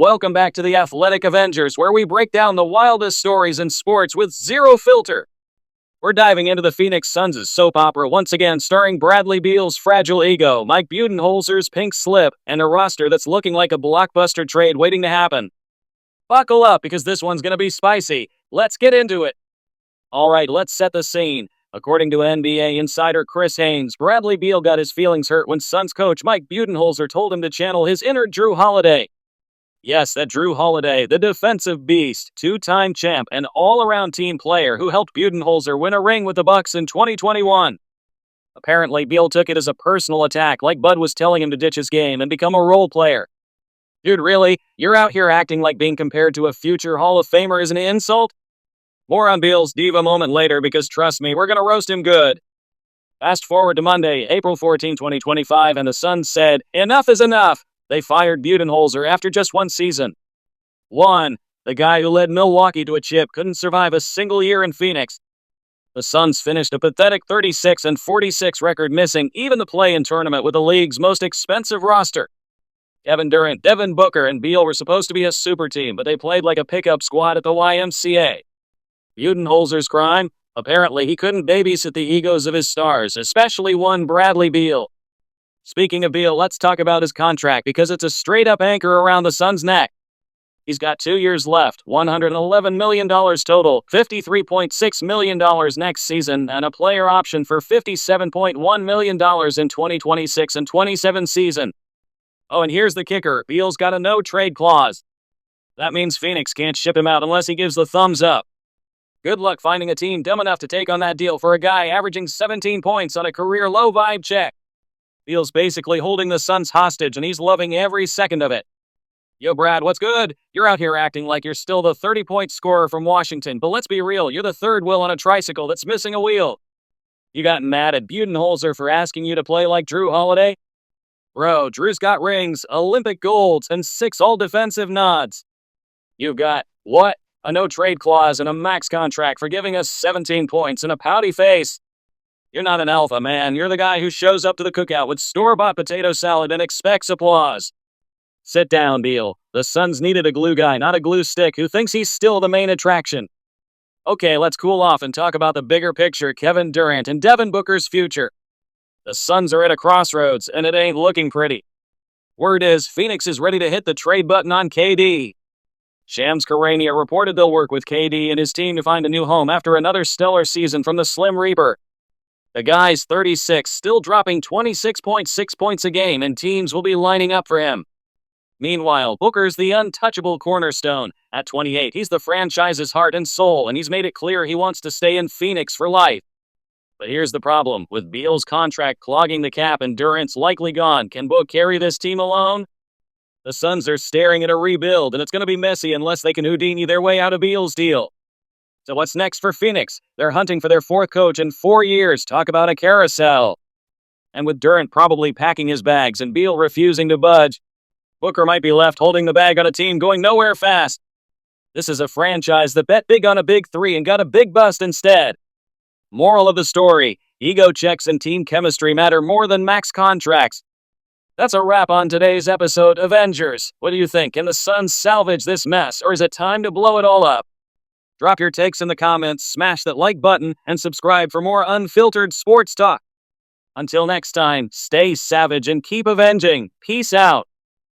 Welcome back to the Athletic Avengers, where we break down the wildest stories in sports with zero filter. We're diving into the Phoenix Suns' soap opera once again, starring Bradley Beal's fragile ego, Mike Budenholzer's pink slip, and a roster that's looking like a blockbuster trade waiting to happen. Buckle up, because this one's gonna be spicy. Let's get into it. Alright, let's set the scene. According to NBA insider Chris Haynes, Bradley Beal got his feelings hurt when Suns coach Mike Budenholzer told him to channel his inner Drew Holiday. Yes, that Drew Holiday, the defensive beast, two-time champ, and all-around team player who helped Budenholzer win a ring with the Bucks in 2021. Apparently, Beal took it as a personal attack, like Bud was telling him to ditch his game and become a role player. Dude, really? You're out here acting like being compared to a future Hall of Famer is an insult? More on Beal's diva moment later, because trust me, we're gonna roast him good. Fast forward to Monday, April 14, 2025, and the Suns said, "Enough is enough." They fired Budenholzer after just one season. The guy who led Milwaukee to a chip couldn't survive a single year in Phoenix. The Suns finished a pathetic 36-46 record, missing even the play-in tournament with the league's most expensive roster. Kevin Durant, Devin Booker, and Beal were supposed to be a super team, but they played like a pickup squad at the YMCA. Budenholzer's crime? Apparently he couldn't babysit the egos of his stars, especially one Bradley Beal. Speaking of Beal, let's talk about his contract, because it's a straight-up anchor around the Suns' neck. He's got 2 years left, $111 million total, $53.6 million next season, and a player option for $57.1 million in 2026 and 27 season. Oh, and here's the kicker. Beal's got a no-trade clause. That means Phoenix can't ship him out unless he gives the thumbs up. Good luck finding a team dumb enough to take on that deal for a guy averaging 17 points on a career low-vibe check. Beal's basically holding the Suns hostage, and he's loving every second of it. Yo, Brad, what's good? You're out here acting like you're still the 30-point scorer from Washington, but let's be real, you're the third wheel on a tricycle that's missing a wheel. You got mad at Budenholzer for asking you to play like Drew Holiday? Bro, Drew's got rings, Olympic golds, and 6 all-defensive nods. You've got, what? A no-trade clause and a max contract for giving us 17 points and a pouty face. You're not an alpha, man. You're the guy who shows up to the cookout with store-bought potato salad and expects applause. Sit down, Beal. The Suns needed a glue guy, not a glue stick who thinks he's still the main attraction. Okay, let's cool off and talk about the bigger picture, Kevin Durant and Devin Booker's future. The Suns are at a crossroads, and it ain't looking pretty. Word is, Phoenix is ready to hit the trade button on KD. Shams Charania reported they'll work with KD and his team to find a new home after another stellar season from the Slim Reaper. The guy's 36, still dropping 26.6 points a game, and teams will be lining up for him. Meanwhile, Booker's the untouchable cornerstone. At 28, he's the franchise's heart and soul, and he's made it clear he wants to stay in Phoenix for life. But here's the problem. With Beal's contract clogging the cap and Durant's likely gone, can Book carry this team alone? The Suns are staring at a rebuild, and it's going to be messy unless they can Houdini their way out of Beal's deal. So what's next for Phoenix? They're hunting for their 4th coach in 4 years. Talk about a carousel. And with Durant probably packing his bags and Beal refusing to budge, Booker might be left holding the bag on a team going nowhere fast. This is a franchise that bet big on a big 3 and got a big bust instead. Moral of the story, ego checks and team chemistry matter more than max contracts. That's a wrap on today's episode, Avengers. What do you think? Can the Suns salvage this mess, or is it time to blow it all up? Drop your takes in the comments, smash that like button, and subscribe for more unfiltered sports talk. Until next time, stay savage and keep avenging. Peace out.